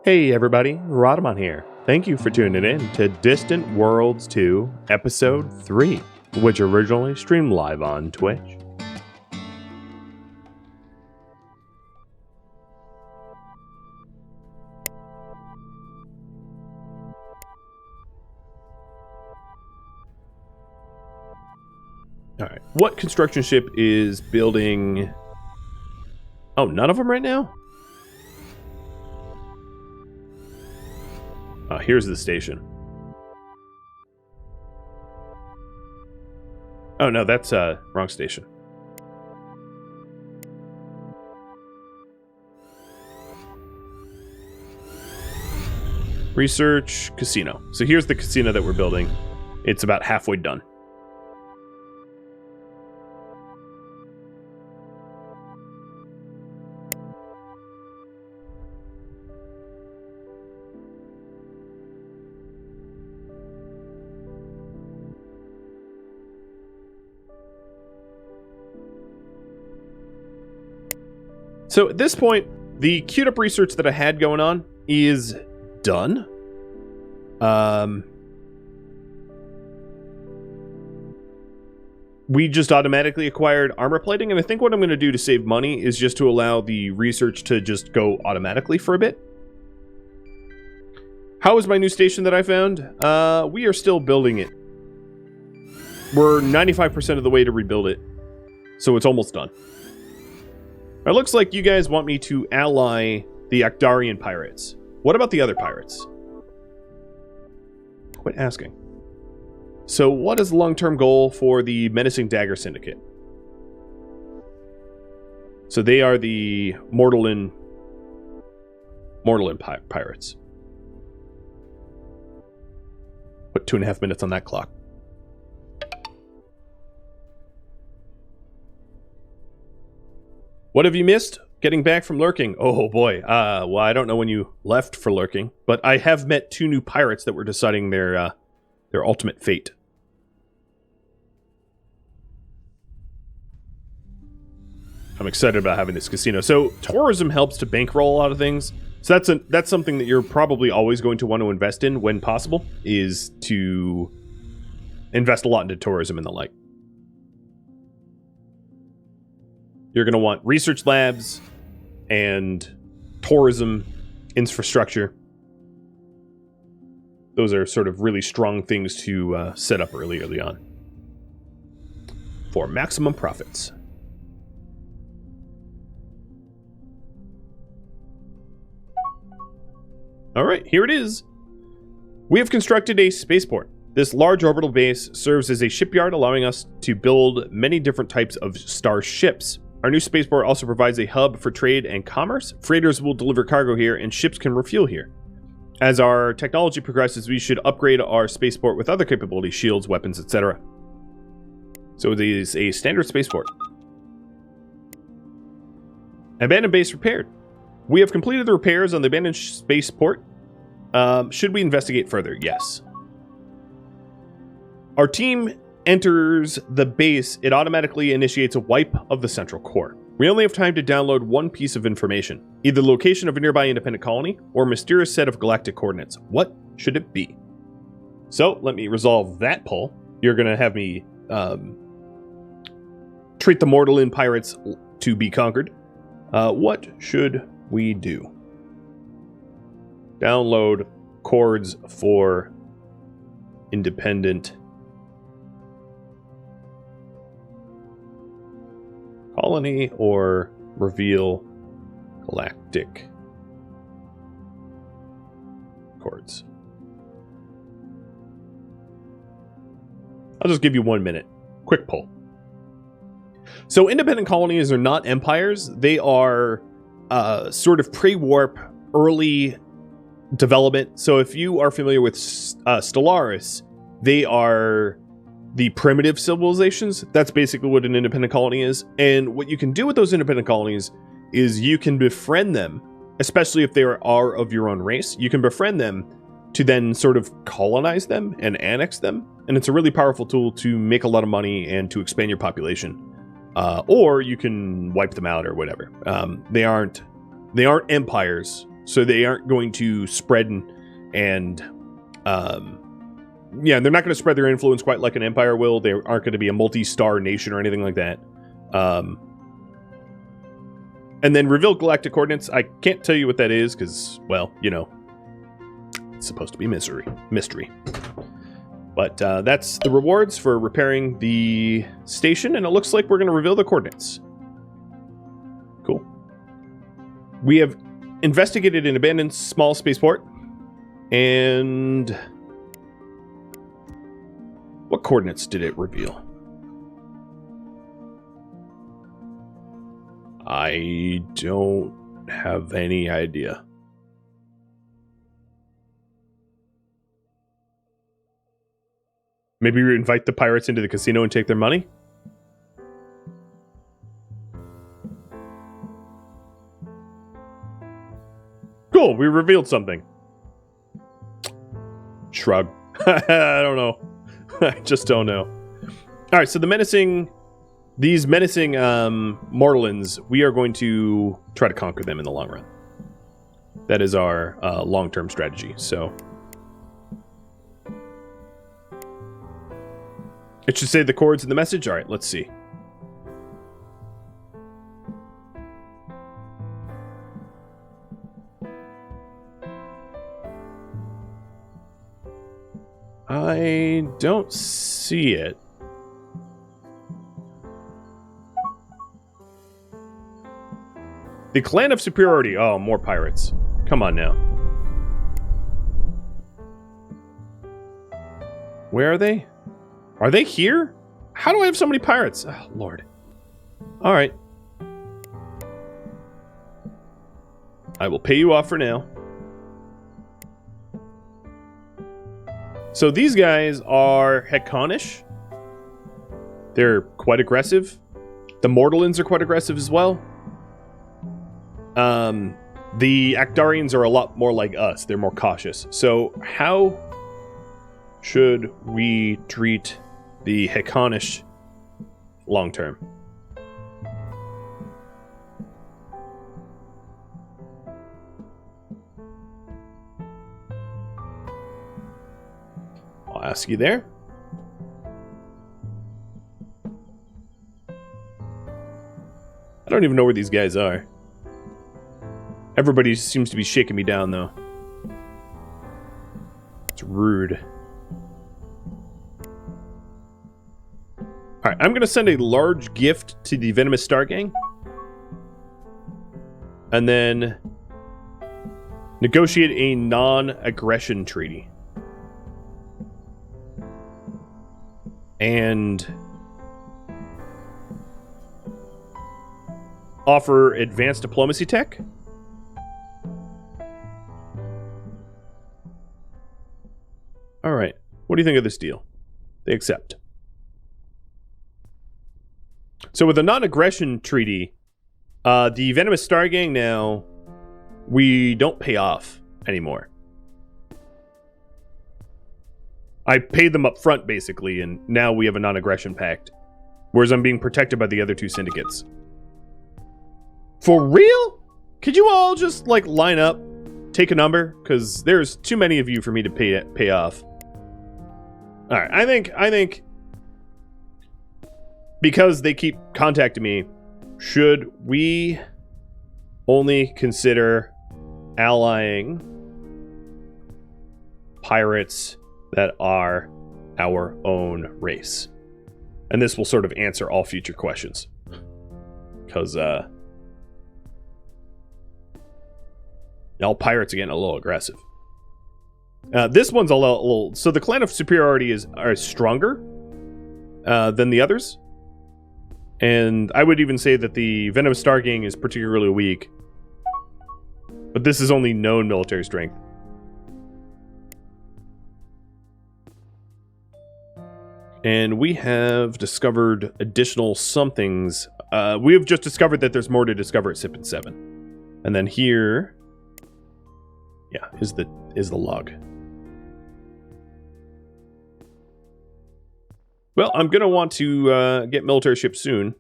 Hey everybody, Rhadamant here. Thank you for tuning in to Distant Worlds 2, Episode 3, which originally streamed live on Twitch. Alright, what construction ship is building... Oh, none of them right now? Here's the station. Oh no, that's wrong station. Research casino. So here's the casino that we're building. It's about halfway done. So at this point, the queued up research that I had going on is done. We just automatically acquired armor plating, and I think what I'm going to do to save money is just to allow the research to just go automatically for a bit. How is my new station that I found? We are still building it. We're 95% of the way to rebuild it, so it's almost done. It looks like you guys want me to ally the Ackdarian pirates. What about the other pirates? Quit asking. So what is the long-term goal for the Menacing Dagger Syndicate? So they are the Mortalin pirates. Put 2.5 minutes on that clock. What have you missed? Getting back from lurking. Oh boy. Well, I don't know when you left for lurking, but I have met 2 new pirates that were deciding their ultimate fate. I'm excited about having this casino. So tourism helps to bankroll a lot of things. So that's something that you're probably always going to want to invest in when possible, is to invest a lot into tourism and the like. You're going to want research labs and tourism infrastructure. Those are sort of really strong things to set up early on for maximum profits. All right, here it is. We have constructed a spaceport. This large orbital base serves as a shipyard, allowing us to build many different types of star ships. Our new spaceport also provides a hub for trade and commerce. Freighters will deliver cargo here, and ships can refuel here. As our technology progresses, we should upgrade our spaceport with other capabilities, shields, weapons, etc. So it is a standard spaceport. Abandoned base repaired. We have completed the repairs on the abandoned spaceport. Should we investigate further? Yes. Our team enters the base, it automatically initiates a wipe of the central core. We only have time to download one piece of information, either the location of a nearby independent colony or a mysterious set of galactic coordinates. What should it be? So let me resolve that poll. You're going to have me treat the Mortalin pirates to be conquered. What should we do? Download chords for independent colony or reveal galactic chords. I'll just give you 1 minute. Quick poll. So independent colonies are not empires. They are sort of pre-warp, early development. So if you are familiar with Stellaris, they are the primitive civilizations. That's basically what an independent colony is. And what you can do with those independent colonies is you can befriend them, especially if they are of your own race. You can befriend them to then sort of colonize them and annex them. And it's a really powerful tool to make a lot of money and to expand your population. Or you can wipe them out or whatever. They aren't empires so they aren't going to spread and yeah, they're not going to spread their influence quite like an empire will. They aren't going to be a multi-star nation or anything like that. And then reveal galactic coordinates. I can't tell you what that is because, well, you know, it's supposed to be mystery. But that's the rewards for repairing the station, and it looks like we're going to reveal the coordinates. Cool. We have investigated an abandoned small spaceport, and what coordinates did it reveal? I don't have any idea. Maybe we invite the pirates into the casino and take their money? Cool, we revealed something. Shrug. I don't know. I just don't know. Alright, so these menacing Morlins, we are going to try to conquer them in the long run. That is our long-term strategy, so... It should say the chords in the message? Alright, let's see. I don't see it. The Clan of Superiority. Oh, more pirates. Come on now. Where are they? Are they here? How do I have so many pirates? Oh, Lord. Alright. I will pay you off for now. So these guys are Hekonish. They're quite aggressive. The Mortalans are quite aggressive as well. The Ackdarians are a lot more like us. They're more cautious. So how should we treat the Hekonish long term? I'll ask you there. I don't even know where these guys are. Everybody seems to be shaking me down, though. It's rude. Alright, I'm going to send a large gift to the Venomous Star Gang. And then negotiate a non-aggression treaty. And offer advanced diplomacy tech. Alright, what do you think of this deal? They accept. So with a non-aggression treaty, the Venomous Star Gang now, we don't pay off anymore. I paid them up front, basically, and now we have a non-aggression pact. Whereas I'm being protected by the other two syndicates. For real? Could you all just, like, line up, take a number? Because there's too many of you for me to pay off. Alright, I think... Because they keep contacting me, should we only consider allying pirates that are our own race? And this will sort of answer all future questions. Because, all pirates are getting a little aggressive. This one's a little... So the Clan of Superiority are stronger than the others. And I would even say that the Venomous Star Gang is particularly weak. But this is only known military strength. And we have discovered additional somethings. We have just discovered that there's more to discover at Sip and 7. And then here... Yeah, is the log. Well, I'm going to want to get military ships soon.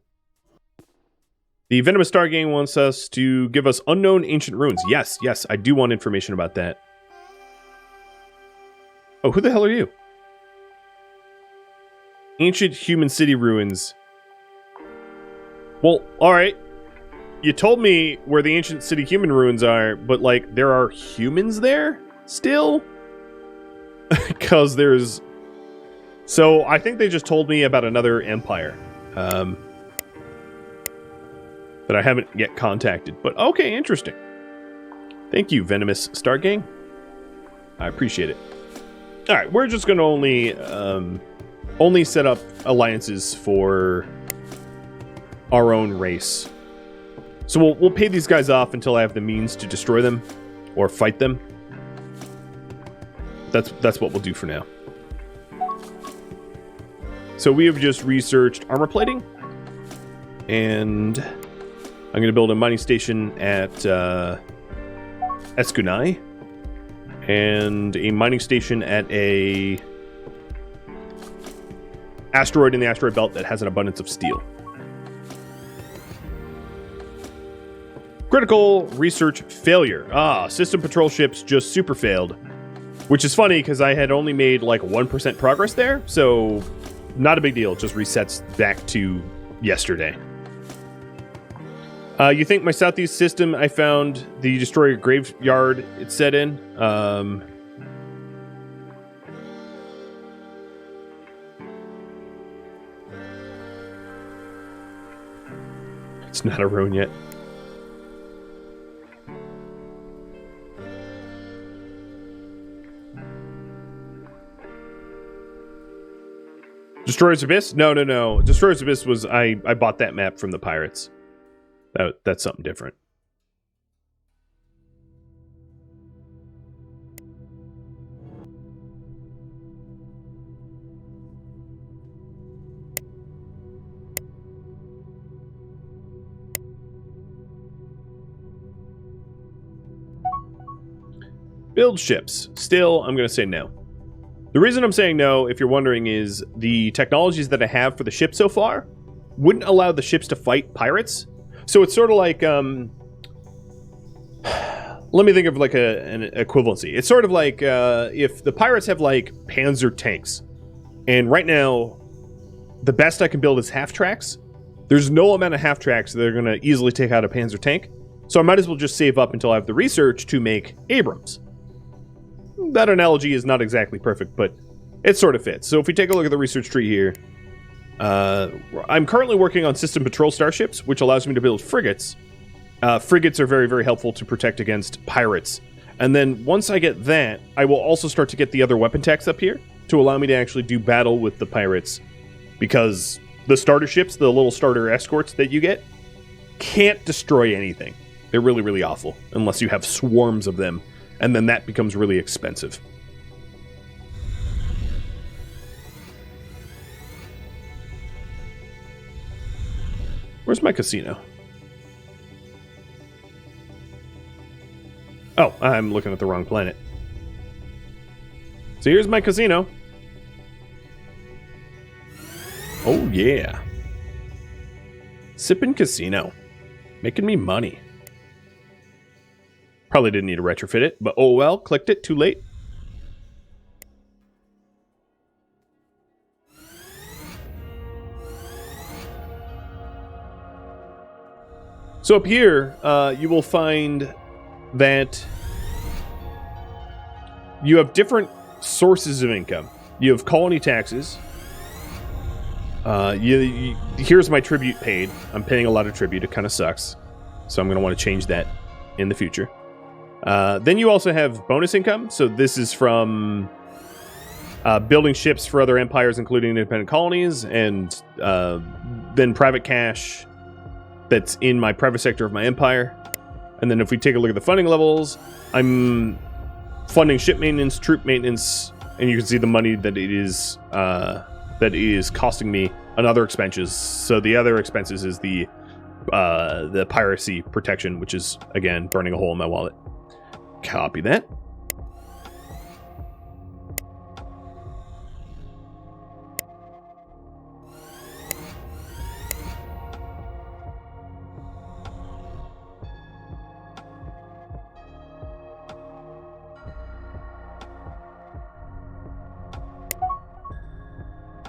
The Venomous Star Gang wants us to give us unknown ancient ruins. Yes, yes, I do want information about that. Oh, who the hell are you? Ancient human city ruins. Well, alright. You told me where the ancient city human ruins are, but, like, there are humans there still? Because there's... So, I think they just told me about another empire. That I haven't yet contacted. But, okay, interesting. Thank you, Venomous Star Gang. I appreciate it. Alright, we're just going to only set up alliances for our own race. So we'll pay these guys off until I have the means to destroy them or fight them. That's what we'll do for now. So we have just researched armor plating, and I'm going to build a mining station at Eskunai, and a mining station at a asteroid in the asteroid belt that has an abundance of steel. Critical research failure. System patrol ships just super failed. Which is funny because I had only made like 1% progress there, so not a big deal. It just resets back to yesterday. You think my southeast system, I found the destroyer graveyard it's set in. It's not a ruin yet. Destroyer's Abyss? No. Destroyer's Abyss was... I bought that map from the pirates. That's something different. Build ships. Still, I'm going to say no. The reason I'm saying no, if you're wondering, is the technologies that I have for the ship so far wouldn't allow the ships to fight pirates. So it's sort of like, let me think of like an equivalency. It's sort of like if the pirates have like panzer tanks, and right now, the best I can build is half tracks. There's no amount of half tracks that are going to easily take out a panzer tank. So I might as well just save up until I have the research to make Abrams. That analogy is not exactly perfect, but it sort of fits. So if we take a look at the research tree here, I'm currently working on system patrol starships, which allows me to build frigates. Frigates are very, very helpful to protect against pirates. And then once I get that, I will also start to get the other weapon techs up here to allow me to actually do battle with the pirates. Because the starter ships, the little starter escorts that you get, can't destroy anything. They're really, really awful, unless you have swarms of them. And then that becomes really expensive. Where's my casino? Oh, I'm looking at the wrong planet. So here's my casino. Oh yeah. Sippin' Casino. Making me money. Probably didn't need to retrofit it, but oh well, clicked it, too late. So up here, you will find that you have different sources of income. You have colony taxes. Here's my tribute paid. I'm paying a lot of tribute. It kind of sucks. So I'm going to want to change that in the future. Then you also have bonus income. So this is from building ships for other empires, including independent colonies, and then private cash that's in my private sector of my empire. And then if we take a look at the funding levels, I'm funding ship maintenance, troop maintenance, and you can see the money that it is costing me on other expenses. So the other expenses is the piracy protection, which is, again, burning a hole in my wallet. Copy that.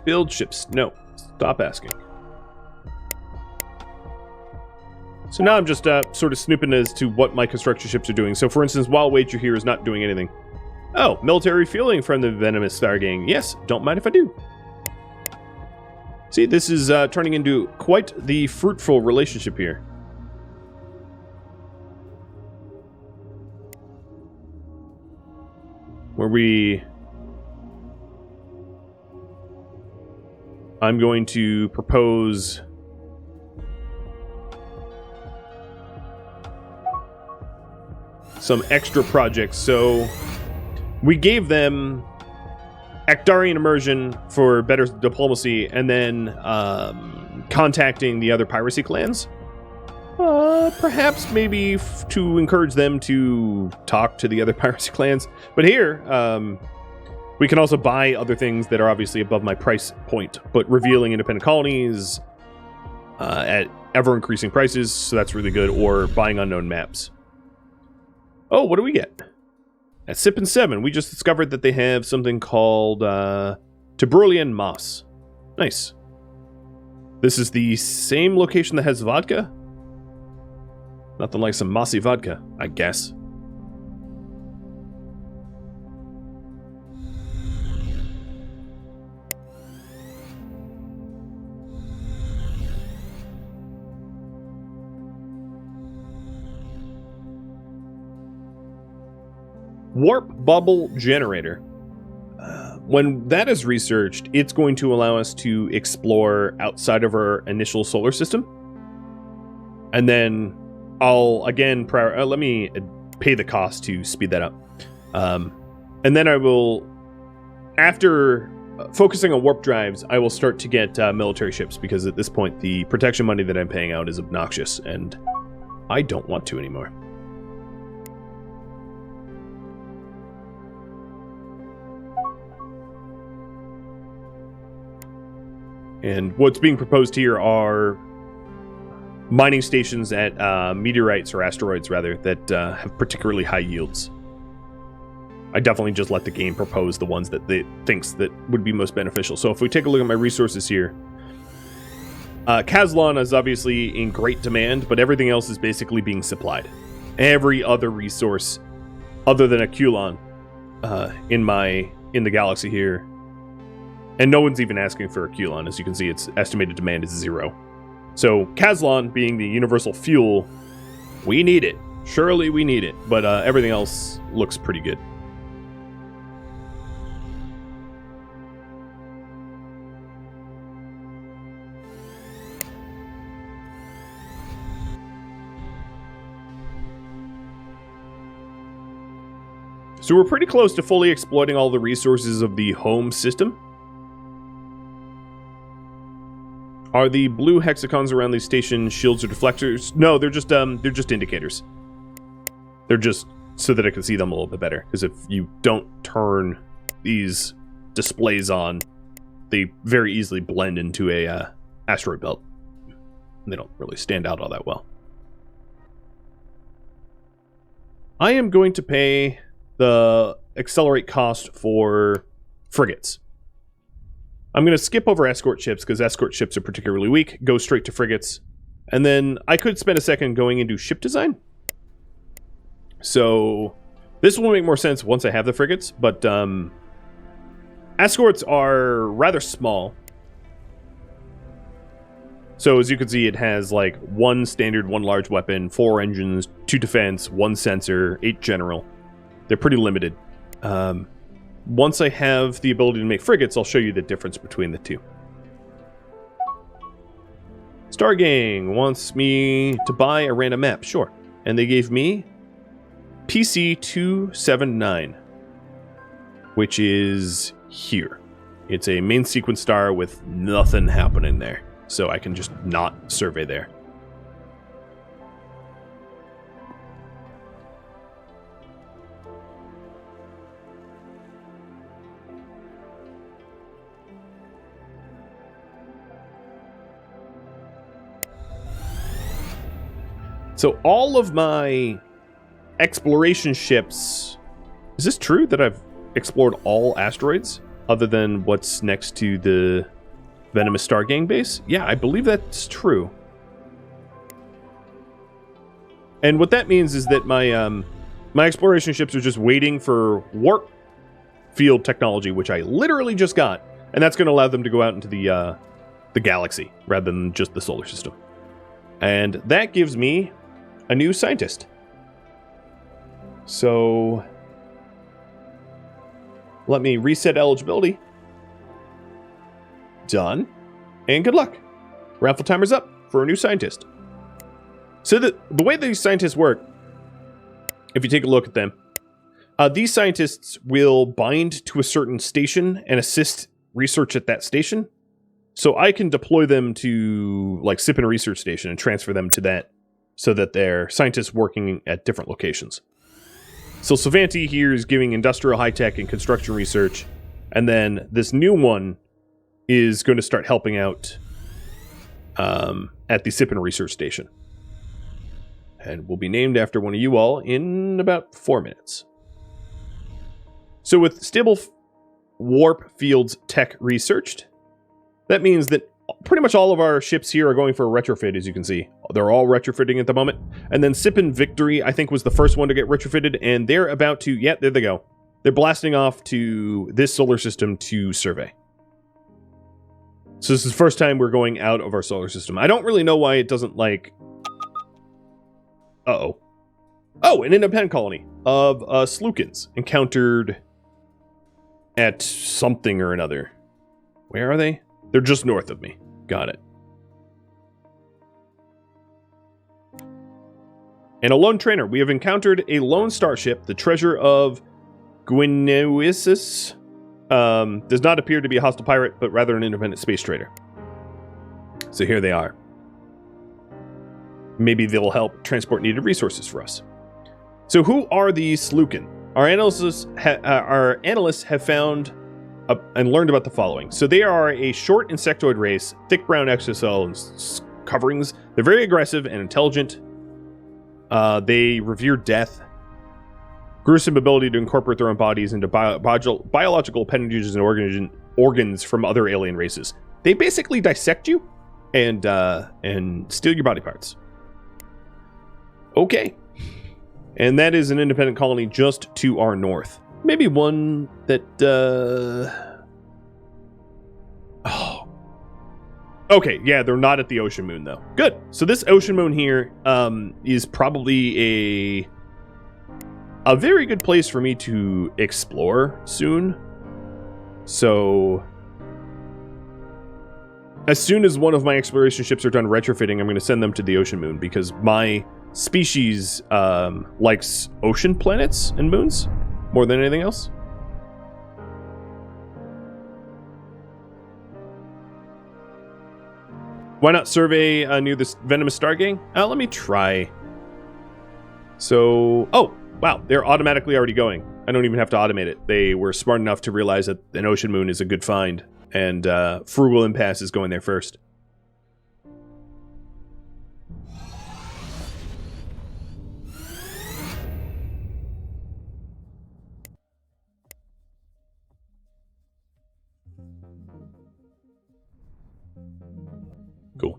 build ships. No, stop asking. So now I'm just sort of snooping as to what my construction ships are doing. So for instance, while Wager here is not doing anything. Oh, military fueling from the Venomous Star Gang. Yes, don't mind if I do. See, this is turning into quite the fruitful relationship here. Where I'm going to propose some extra projects. So we gave them Ackdarian immersion for better diplomacy, and then contacting the other piracy clans. Perhaps maybe to encourage them to talk to the other piracy clans. But here, we can also buy other things that are obviously above my price point, but revealing independent colonies at ever-increasing prices, so that's really good, or buying unknown maps. Oh, what do we get? At Sip and 7, we just discovered that they have something called Tibrulian Moss. Nice. This is the same location that has vodka? Nothing like some mossy vodka, I guess. Warp Bubble Generator. When that is researched, it's going to allow us to explore outside of our initial solar system. And then I'll, again, let me pay the cost to speed that up. And then I will, after focusing on warp drives, I will start to get military ships, because at this point, the protection money that I'm paying out is obnoxious, and I don't want to anymore. And what's being proposed here are mining stations at meteorites, or asteroids rather, that have particularly high yields. I definitely just let the game propose the ones that it thinks that would be most beneficial. So if we take a look at my resources here, Kazlon is obviously in great demand, but everything else is basically being supplied. Every other resource other than a Kulon in the galaxy here. And no one's even asking for a Kulon. As you can see, its estimated demand is 0. So Kazlon being the universal fuel, we need it. Surely we need it. But everything else looks pretty good. So we're pretty close to fully exploiting all the resources of the home system. Are the blue hexagons around these stations shields or deflectors? No, they're just indicators. They're just so that I can see them a little bit better. Because if you don't turn these displays on, they very easily blend into a asteroid belt. They don't really stand out all that well. I am going to pay the accelerate cost for frigates. I'm going to skip over escort ships, because escort ships are particularly weak, go straight to frigates, and then I could spend a second going into ship design. So this will make more sense once I have the frigates, but escorts are rather small. So as you can see, it has like 1 standard, 1 large weapon, 4 engines, 2 defense, 1 sensor, 8 general. They're pretty limited. Once I have the ability to make frigates, I'll show you the difference between the two. Star Gang wants me to buy a random map. Sure. And they gave me PC279, which is here. It's a main sequence star with nothing happening there. So I can just not survey there. So all of my exploration ships... Is this true that I've explored all asteroids? Other than what's next to the Venomous Star Gang base? Yeah, I believe that's true. And what that means is that my my exploration ships are just waiting for warp field technology, which I literally just got, and that's going to allow them to go out into the galaxy rather than just the solar system. And that gives me a new scientist. So let me reset eligibility. Done. And good luck. Raffle timer's up for a new scientist. So the way these scientists work, if you take a look at them, these scientists will bind to a certain station and assist research at that station. So I can deploy them to, like, Sipin Research Station and transfer them to that so that they're scientists working at different locations. So Savanti here is giving industrial high-tech and construction research, and then this new one is going to start helping out at the Sipin Research Station. And will be named after one of you all in about 4 minutes. So with stable warp fields tech researched, that means that pretty much all of our ships here are going for a retrofit, as you can see. They're all retrofitting at the moment. And then Sipin Victory, I think, was the first one to get retrofitted, and they're about to, yeah, there they go. They're blasting off to this solar system to survey. So this is the first time we're going out of our solar system. I don't really know why it doesn't, like... Uh-oh. Oh, an independent colony of Slookins encountered at something or another. Where are they? They're just north of me. Got it. And a lone trainer. We have encountered a lone starship, the treasure of Gwyneusis. Does not appear to be a hostile pirate, but rather an independent space trader. So here they are. Maybe they'll help transport needed resources for us. So who are these Slookin? Our analysts have found and learned about the following. So they are a short insectoid race, thick brown exoskeleton coverings. They're very aggressive and intelligent. They revere death. Gruesome ability to incorporate their own bodies into biological appendages and organs from other alien races. They basically dissect you and steal your body parts. Okay. And that is an independent colony just to our north. Maybe one that, Oh. Okay, yeah, they're not at the ocean moon, though. Good. So this ocean moon here is probably a very good place for me to explore soon. So as soon as one of my exploration ships are done retrofitting, I'm going to send them to the ocean moon because my species likes ocean planets and moons more than anything else. Why not survey near this Venomous Star Gang? Let me try. So, oh, wow, they're automatically already going. I don't even have to automate it. They were smart enough to realize that an ocean moon is a good find, and Frugal Impasse is going there first. Cool.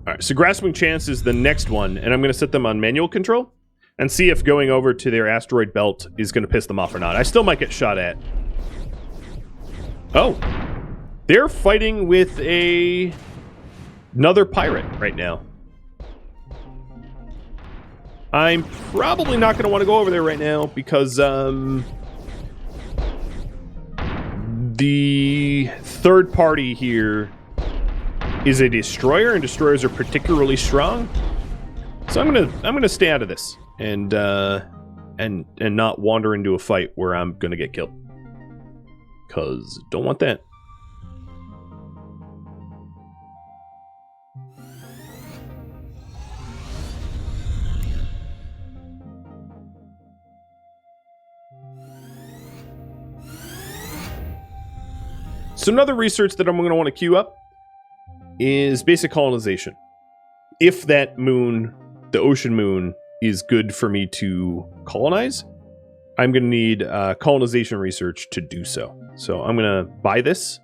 Alright, so Grasping Chance is the next one, and I'm going to set them on manual control and see if going over to their asteroid belt is going to piss them off or not. I still might get shot at. Oh. They're fighting with another pirate right now. I'm probably not going to want to go over there right now because the third party here is a destroyer, and destroyers are particularly strong. So I'm gonna stay out of this and not wander into a fight where I'm gonna get killed, cause don't want that. So another research that I'm going to want to queue up is basic colonization. If that moon, the ocean moon, is good for me to colonize, I'm going to need colonization research to do so. So I'm going to buy this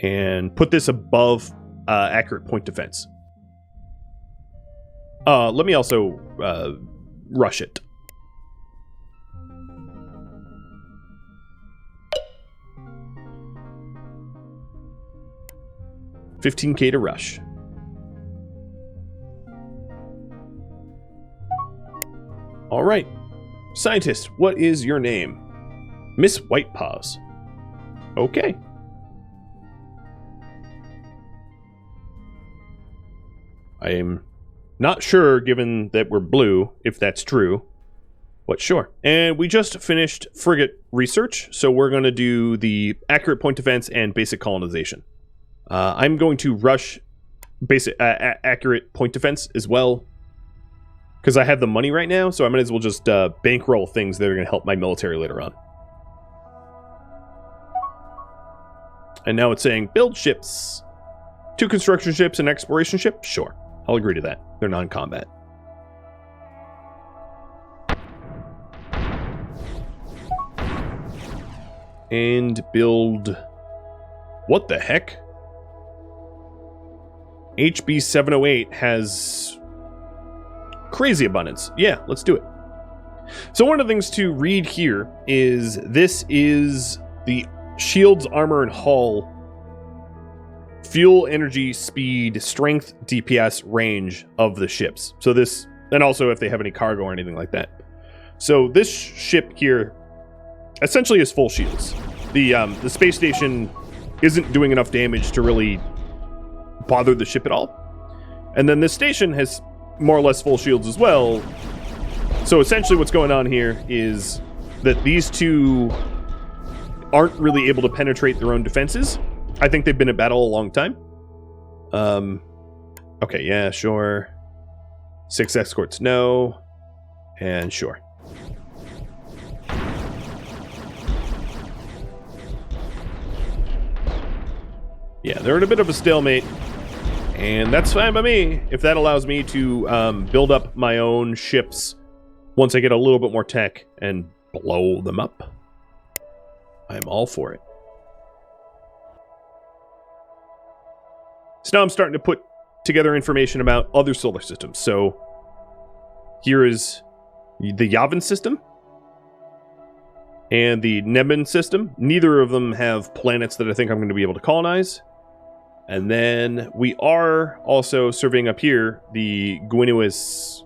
and put this above accurate point defense. Let me also rush it. $15K to rush. All right. Scientist, what is your name? Miss Whitepaws. Okay. I am not sure, given that we're blue, if that's true. But sure. And we just finished frigate research, so we're going to do the accurate point defense and basic colonization. I'm going to rush basic accurate point defense as well, because I have the money right now, so I might as well just bankroll things that are going to help my military later on. And now it's saying, build ships. 2 construction ships and exploration ship? Sure, I'll agree to that. They're non-combat. And build... What the heck? HB 708 has crazy abundance. Yeah, let's do it. So one of the things to read here is this is the shields, armor, and hull, fuel, energy, speed, strength, DPS, range of the ships. So this, and also if they have any cargo or anything like that. So this ship here essentially is full shields. The space station isn't doing enough damage to really bother the ship at all. And then this station has more or less full shields as well. So essentially what's going on here is that these two aren't really able to penetrate their own defenses. I think they've been in battle a long time. Okay, yeah, sure. 6 escorts, no. And sure. Yeah, they're in a bit of a stalemate. And that's fine by me, if that allows me to build up my own ships once I get a little bit more tech and blow them up. I'm all for it. So now I'm starting to put together information about other solar systems. So here is the Yavin system and the Nebun system. Neither of them have planets that I think I'm going to be able to colonize. And then we are also surveying up here the Gwinusis.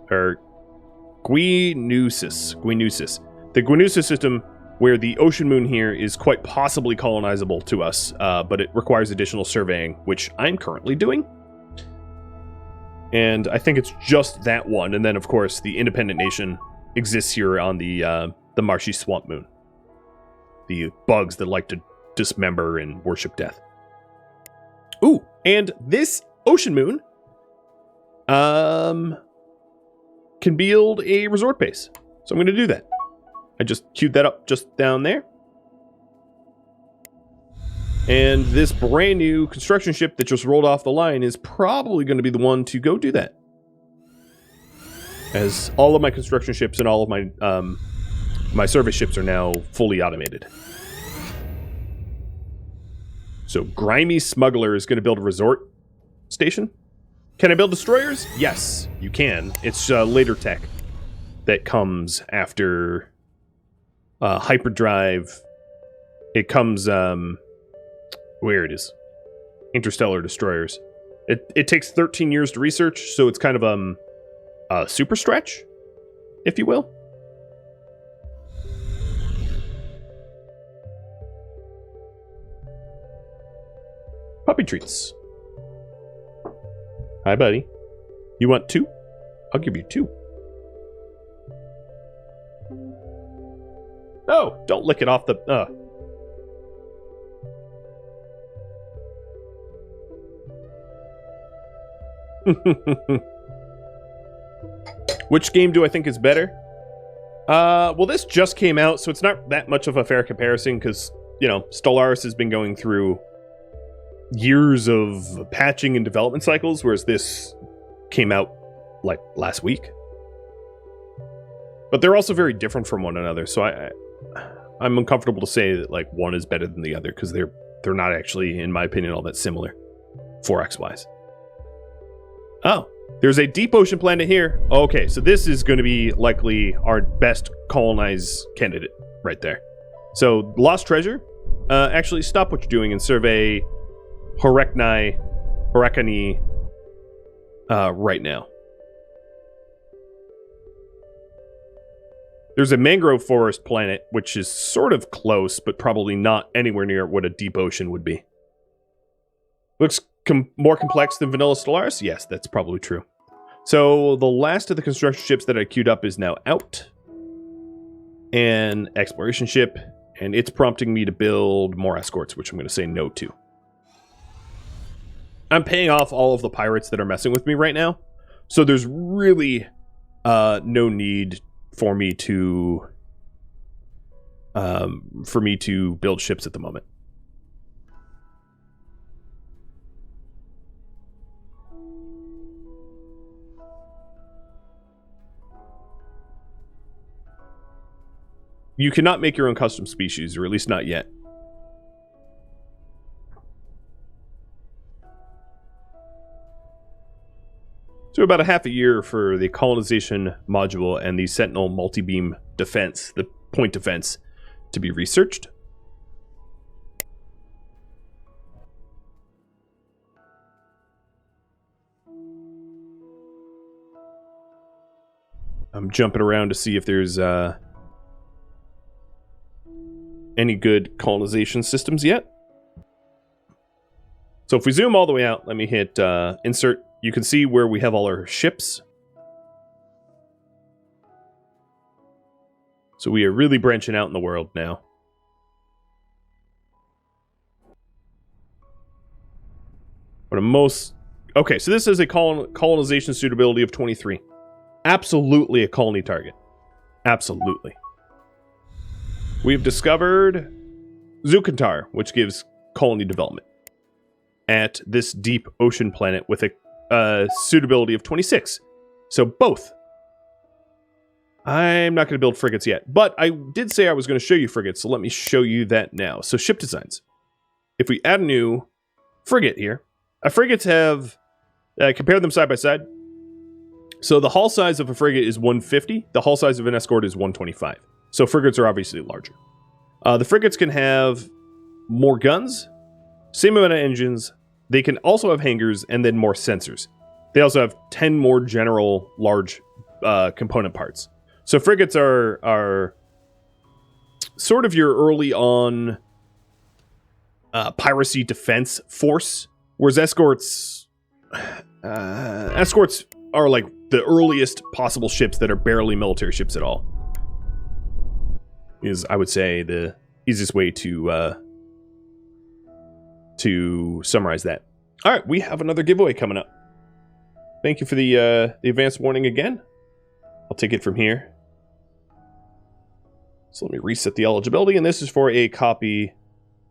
The Gwinusis system, where the ocean moon here is quite possibly colonizable to us, but it requires additional surveying, which I'm currently doing. And I think it's just that one. And then, of course, the independent nation exists here on the marshy swamp moon. The bugs that like to dismember and worship death. Ooh, and this ocean moon can build a resort base. So I'm going to do that. I just queued that up just down there. And this brand new construction ship that just rolled off the line is probably going to be the one to go do that. As all of my construction ships and all of my my service ships are now fully automated. So Grimy Smuggler is going to build a resort station. Can I build destroyers? Yes, you can. It's later tech that comes after hyperdrive. It comes where it is. Interstellar destroyers. It takes 13 years to research, so it's kind of a super stretch, if you will. Puppy treats. Hi, buddy. You want 2? I'll give you 2. Oh, don't lick it off the... Which game do I think is better? Well, this just came out, so it's not that much of a fair comparison, because, you know, Stellaris has been going through years of patching and development cycles, whereas this came out like last week. But they're also very different from one another, so I'm uncomfortable to say that like one is better than the other, because they're not actually, in my opinion, all that similar 4x-wise. Oh, there's a deep ocean planet here. Okay, so this is going to be likely our best colonized candidate right there. So, lost treasure. Actually, stop what you're doing and survey Horekani right now. There's a mangrove forest planet, which is sort of close, but probably not anywhere near what a deep ocean would be. Looks more complex than Vanilla Stellaris? Yes, that's probably true. So the last of the construction ships that I queued up is now out. An exploration ship, and it's prompting me to build more escorts, which I'm going to say no to. I'm paying off all of the pirates that are messing with me right now, so there's really no need for me to build ships at the moment. You cannot make your own custom species, or at least not yet. So about a half a year for the colonization module and the Sentinel multi-beam defense, the point defense, to be researched. I'm jumping around to see if there's any good colonization systems yet. So if we zoom all the way out, let me hit insert. You can see where we have all our ships. So we are really branching out in the world now. But okay, so this is a colonization suitability of 23. Absolutely a colony target. Absolutely. We've discovered Zukantar, which gives colony development at this deep ocean planet with a suitability of 26. So both. I'm not going to build frigates yet, but I did say I was going to show you frigates, so let me show you that now. So ship designs. If we add a new frigate here, frigates have, compare them side by side. So the hull size of a frigate is 150. The hull size of an escort is 125. So frigates are obviously larger. The frigates can have more guns, same amount of engines. They can also have hangars and then more sensors. They also have 10 more general large component parts. So frigates are sort of your early on piracy defense force, whereas escorts are like the earliest possible ships that are barely military ships at all. Is, I would say, the easiest way to summarize that. All right, we have another giveaway coming up. Thank you for the advance warning again. I'll take it from here. So let me reset the eligibility, and this is for a copy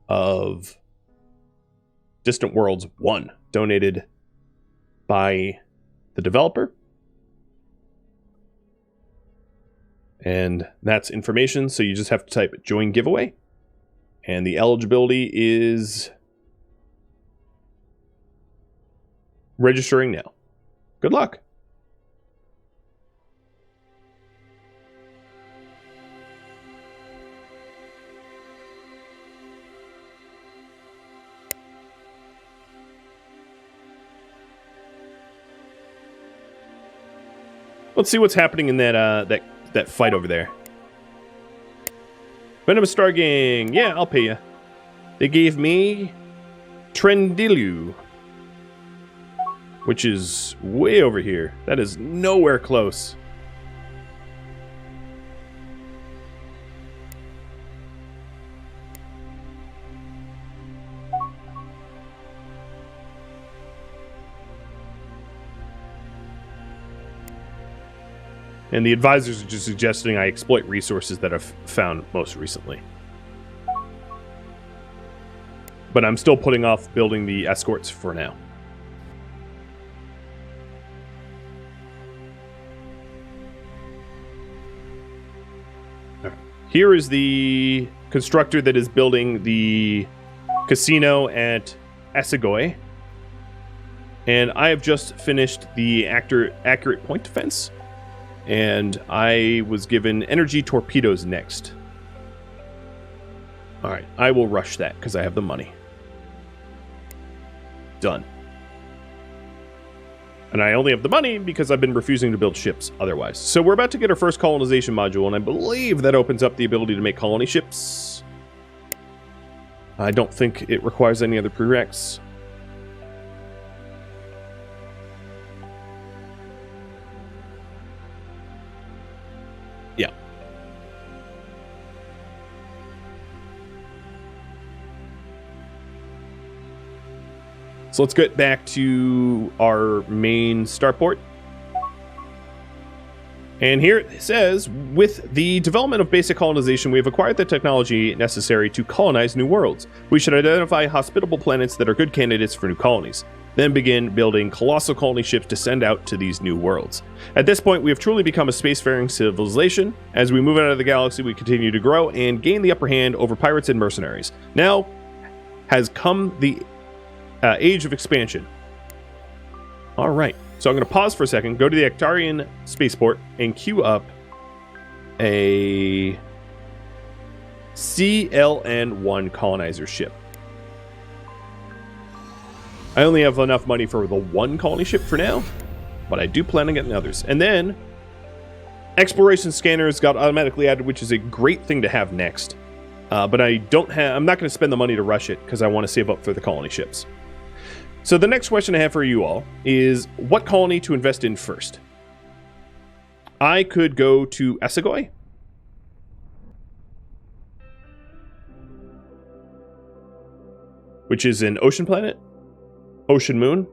of Distant Worlds 1, donated by the developer. And that's information, so you just have to type join giveaway. And the eligibility is registering now. Good luck. Let's see what's happening in that fight over there. Venomous Star Gang. Yeah, I'll pay you. They gave me Trendilu, which is way over here. That is nowhere close. And the advisors are just suggesting I exploit resources that I've found most recently. But I'm still putting off building the escorts for now. here is the constructor that is building the casino at Asagoi. And I have just finished the accurate point defense. And I was given energy torpedoes next. Alright, I will rush that because I have the money. Done. And I only have the money because I've been refusing to build ships otherwise. So we're about to get our first colonization module, and I believe that opens up the ability to make colony ships. I don't think it requires any other prereqs. Yeah. So let's get back to our main starport. And here it says, with the development of basic colonization, we have acquired the technology necessary to colonize new worlds. We should identify hospitable planets that are good candidates for new colonies, then begin building colossal colony ships to send out to these new worlds. At this point, we have truly become a spacefaring civilization. As we move out of the galaxy, we continue to grow and gain the upper hand over pirates and mercenaries. Now has come the age of expansion. All right. So I'm going to pause for a second, go to the Ackdarian Spaceport, and queue up a CLN-1 colonizer ship. I only have enough money for the one colony ship for now, but I do plan on getting others. And then exploration scanners got automatically added, which is a great thing to have next. But I'm not going to spend the money to rush it because I want to save up for the colony ships. So the next question I have for you all is what colony to invest in first? I could go to Asagoi. Which is an ocean planet. Ocean moon.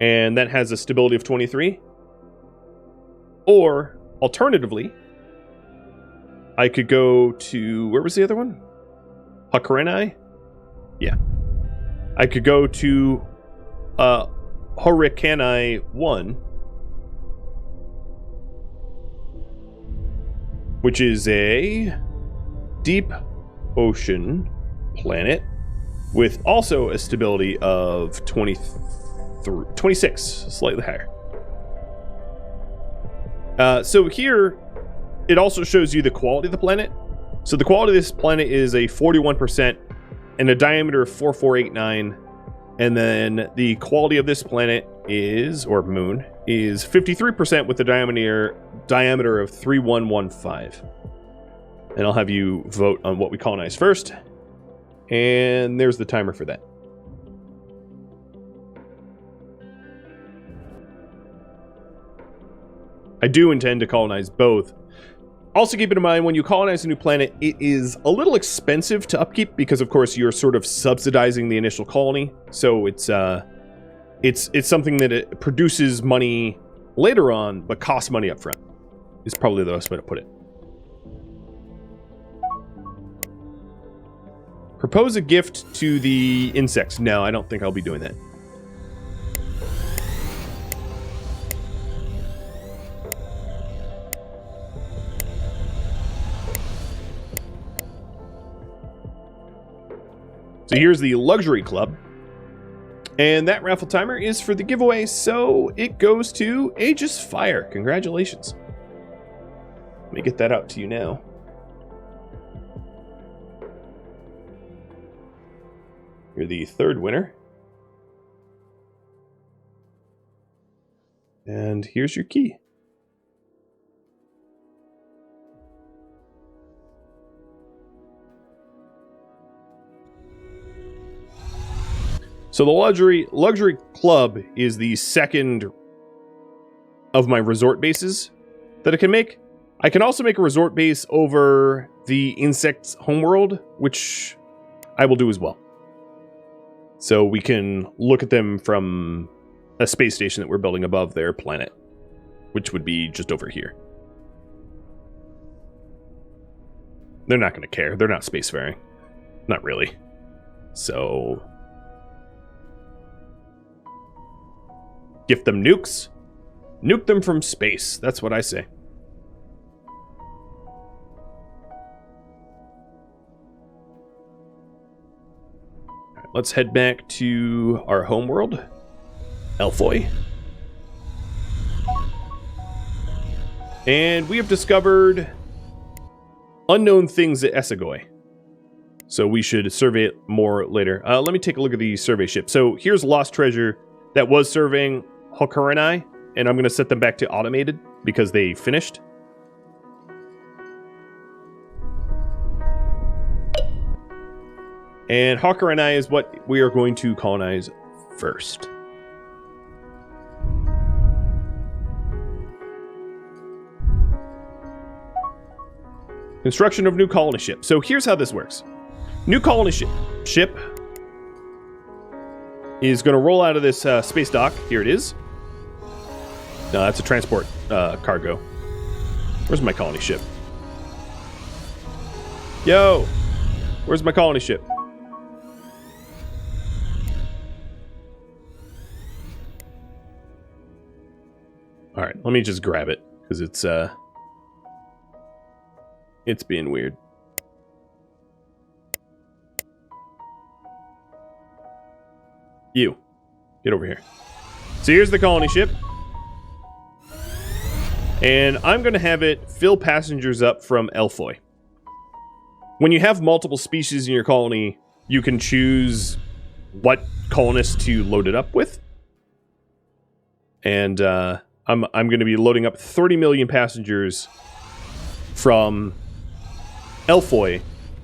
And that has a stability of 23. Or, alternatively, I could go to... Where was the other one? Hakarenai? Yeah. I could go to Horikanai 1, which is a deep ocean planet with also a stability of 26, slightly higher. So here, it also shows you the quality of the planet. So the quality of this planet is a 41%. And a diameter of 4489, and then the quality of this planet is, or moon, is 53% with a diameter of 3115. And I'll have you vote on what we colonize first. And there's the timer for that. I do intend to colonize both. Also keep in mind, when you colonize a new planet, it is a little expensive to upkeep because, of course, you're sort of subsidizing the initial colony. So it's something that it produces money later on, but costs money up front. Is probably the best way to put it. Propose a gift to the insects. No, I don't think I'll be doing that. So here's the luxury club. And that raffle timer is for the giveaway, so it goes to Aegis Fire. Congratulations. Let me get that out to you now. You're the third winner. And here's your key. So the luxury club is the second of my resort bases that I can make. I can also make a resort base over the insect's homeworld, which I will do as well. So we can look at them from a space station that we're building above their planet, which would be just over here. They're not going to care. They're not spacefaring. Not really. So... gift them nukes. Nuke them from space. That's what I say. let's head back to our homeworld, Elfoy. And we have discovered unknown things at Essegoy. So we should survey it more later. Let me take a look at the survey ship. So here's lost treasure that was surveying Hokuranai, and I'm going to set them back to automated because they finished. And Hokuranai is what we are going to colonize first. Construction of new colony ship. So here's how this works. New colony ship is going to roll out of this space dock. Here it is. No, that's a transport cargo. Where's my colony ship? Yo! Where's my colony ship? Alright, let me just grab it, because it's being weird. You. Get over here. So here's the colony ship. And I'm going to have it fill passengers up from Elfoy. When you have multiple species in your colony, you can choose what colonists to load it up with. And I'm going to be loading up 30 million passengers from Elfoy,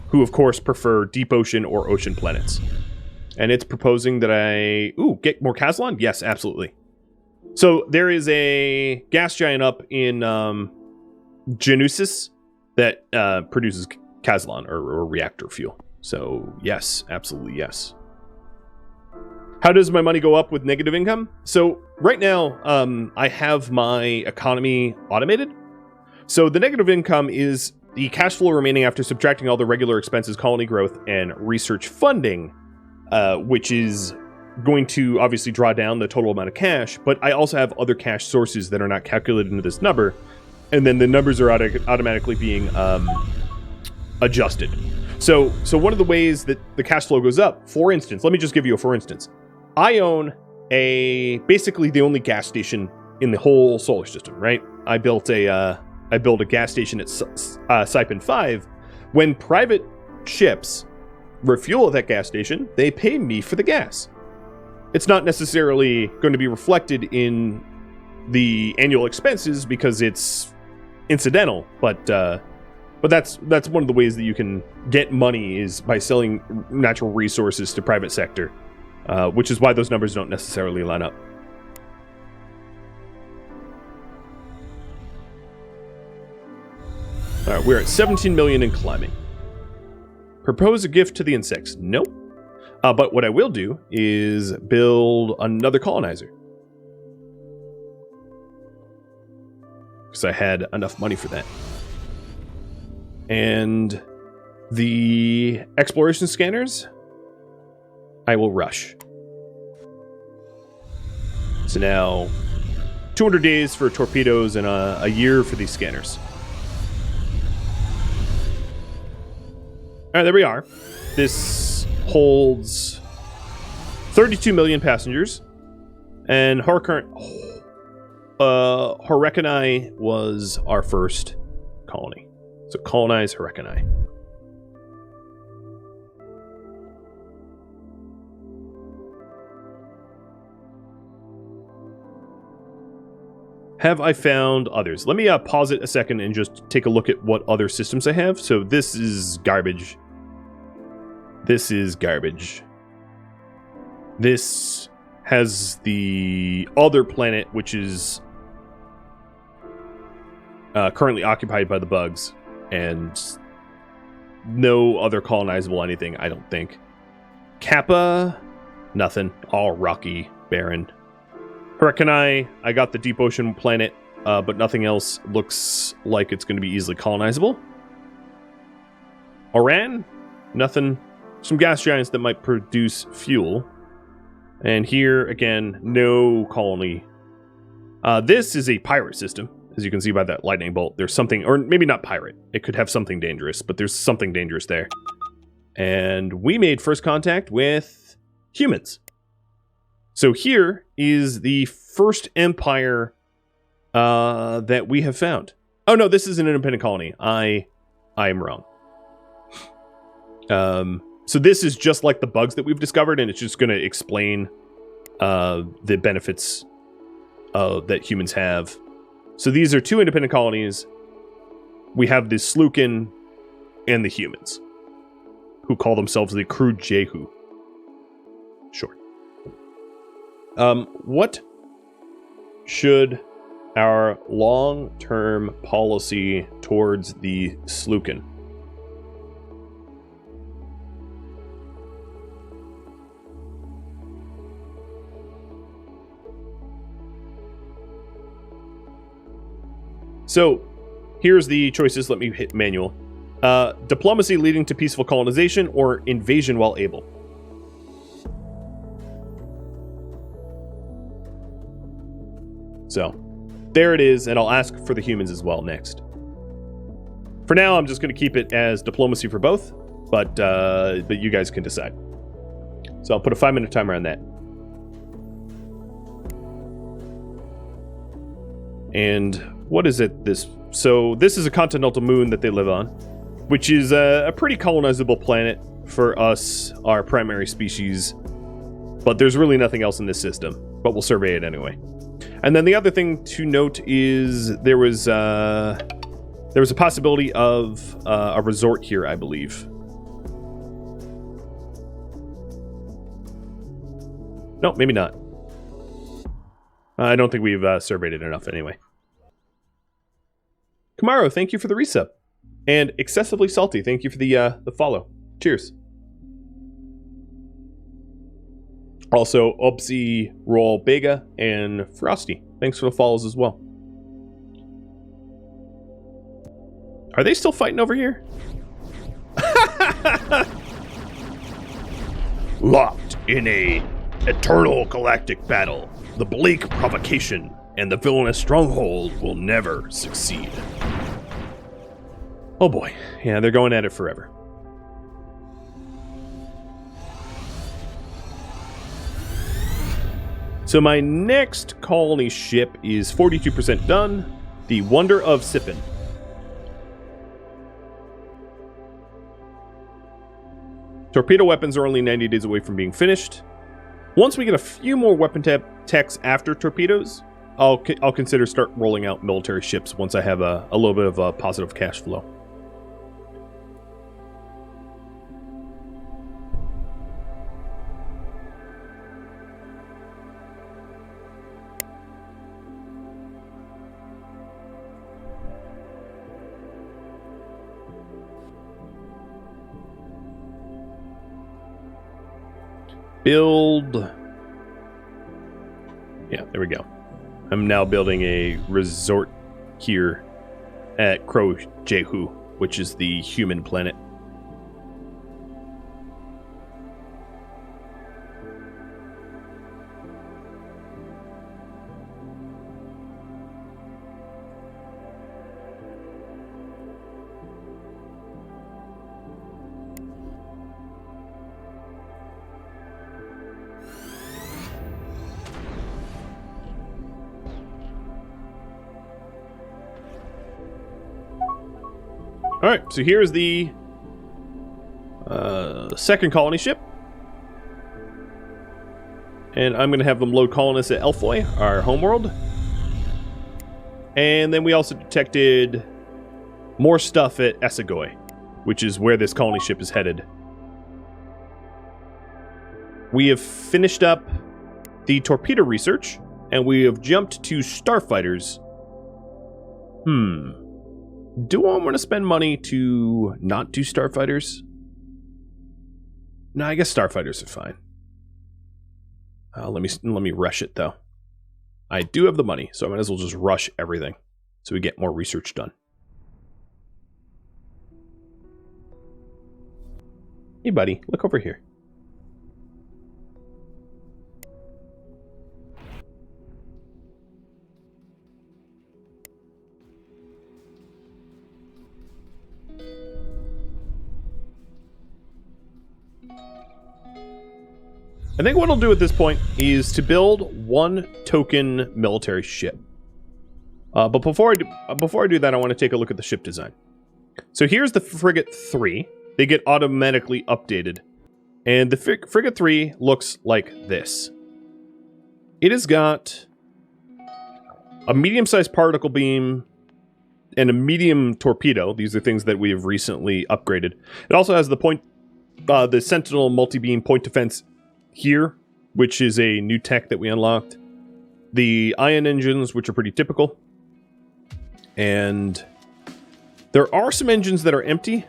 who of course prefer deep ocean or ocean planets. And it's proposing that I... Ooh, get more Kazlon? Yes, absolutely. So there is a gas giant up in Genusis that produces Kazlon, or reactor fuel. So yes, absolutely yes. How does my money go up with negative income? So right now, I have my economy automated. So the negative income is the cash flow remaining after subtracting all the regular expenses, colony growth, and research funding, which is going to obviously draw down the total amount of cash, but I also have other cash sources that are not calculated into this number, and then the numbers are automatically being adjusted. So one of the ways that the cash flow goes up, for instance, let me just give you a for instance. I own basically the only gas station in the whole solar system, right? I built a gas station at Saipan 5. When private ships refuel at that gas station, they pay me for the gas. It's not necessarily going to be reflected in the annual expenses because it's incidental, but that's one of the ways that you can get money is by selling natural resources to private sector, which is why those numbers don't necessarily line up. All right, we're at 17 million in climbing. Propose a gift to the insects. Nope. But what I will do is build another colonizer. Because I had enough money for that. And the exploration scanners, I will rush. So now, 200 days for torpedoes and a year for these scanners. All right, there we are. This holds 32 million passengers, and Horekanai was our first colony. So colonize Horekanai. Have I found others? Let me pause it a second and just take a look at what other systems I have. So this is garbage. This is garbage. This has the other planet, which is currently occupied by the bugs, and no other colonizable anything, I don't think. Kappa, nothing. All rocky, barren. Horekanai, I got the deep ocean planet, but nothing else looks like it's going to be easily colonizable. Oran, nothing. Some gas giants that might produce fuel. And here, again, no colony. This is a pirate system, as you can see by that lightning bolt. There's something, or maybe not pirate. It could have something dangerous, but there's something dangerous there. And we made first contact with humans. So here is the first empire that we have found. Oh no, this is an independent colony. I am wrong. So this is just like the bugs that we've discovered, and it's just going to explain the benefits that humans have. So these are two independent colonies. We have the Slukin and the humans, who call themselves the Crude Jehu. Sure. What should our long-term policy towards the Slukin? So, here's the choices. Let me hit manual. Diplomacy leading to peaceful colonization or invasion while able. So, there it is, and I'll ask for the humans as well next. For now, I'm just going to keep it as diplomacy for both, but you guys can decide. So I'll put a 5-minute timer on that. And what is it? So this is a continental moon that they live on, which is a pretty colonizable planet for us, our primary species. But there's really nothing else in this system, but we'll survey it anyway. And then the other thing to note is there was a possibility of a resort here, I believe. No, maybe not. I don't think we've surveyed it enough anyway. Kamaro, thank you for the resub. And Excessively Salty, thank you for the follow. Cheers. Also, Obsi, Roll Bega, and Frosty. Thanks for the follows as well. Are they still fighting over here? Locked in a eternal galactic battle, the bleak provocation and the villainous stronghold will never succeed. Oh boy. Yeah, they're going at it forever. So my next colony ship is 42% done. The Wonder of Sippin. Torpedo weapons are only 90 days away from being finished. Once we get a few more weapon techs after torpedoes, I'll consider start rolling out military ships once I have a little bit of a positive cash flow. Build. Yeah, there we go. I'm now building a resort here at Crow Jehu, which is the human planet. Alright, so here's the second colony ship. And I'm going to have them load colonists at Elfoy, our homeworld. And then we also detected more stuff at Essagoy, which is where this colony ship is headed. We have finished up the torpedo research, and we have jumped to starfighters. Do I want to spend money to not do starfighters? No, I guess starfighters are fine. Let me rush it though. I do have the money, so I might as well just rush everything so we get more research done. Hey buddy, look over here. I think what I'll do at this point is to build 1 token military ship. But before I do that, I want to take a look at the ship design. So here's the Frigate 3. They get automatically updated. And the Frigate 3 looks like this. It has got a medium-sized particle beam and a medium torpedo. These are things that we have recently upgraded. It also has the Sentinel multi-beam point defense here, which is a new tech that we unlocked. The ion engines, which are pretty typical. And there are some engines that are empty.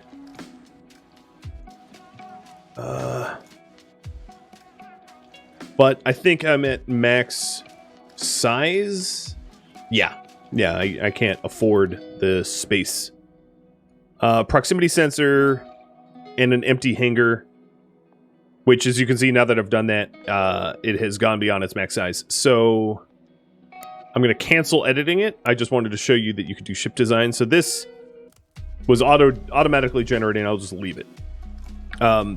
But I think I'm at max size. Yeah, I can't afford the space. Proximity sensor and an empty hangar, which, as you can see, now that I've done that, it has gone beyond its max size. So I'm going to cancel editing it. I just wanted to show you that you could do ship design. So this was automatically generating. I'll just leave it.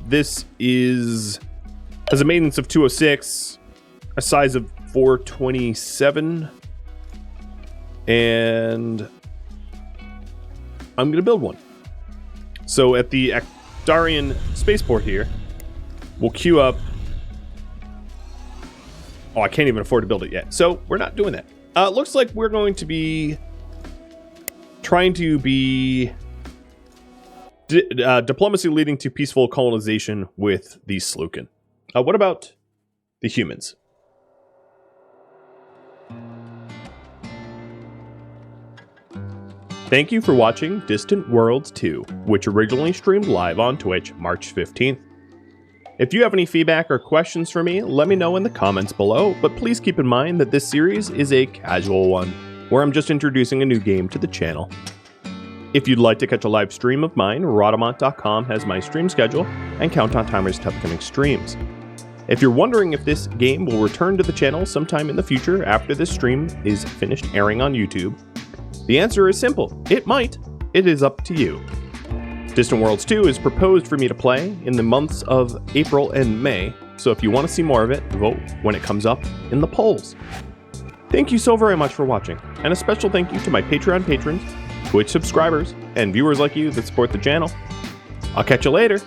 This has a maintenance of 206, a size of 427, and I'm going to build one. So at the Ackdarian Spaceport here, we'll queue up. Oh, I can't even afford to build it yet. So we're not doing that. It looks like we're going to be trying to be diplomacy leading to peaceful colonization with the Slukin. What about the humans? Thank you for watching Distant Worlds 2, which originally streamed live on Twitch March 15th. If you have any feedback or questions for me, let me know in the comments below, but please keep in mind that this series is a casual one, where I'm just introducing a new game to the channel. If you'd like to catch a live stream of mine, Rhadamant.com has my stream schedule and countdown timers to upcoming streams. If you're wondering if this game will return to the channel sometime in the future after this stream is finished airing on YouTube, the answer is simple. It might. It is up to you. Distant Worlds 2 is proposed for me to play in the months of April and May, so if you want to see more of it, vote when it comes up in the polls. Thank you so very much for watching, and a special thank you to my Patreon patrons, Twitch subscribers, and viewers like you that support the channel. I'll catch you later.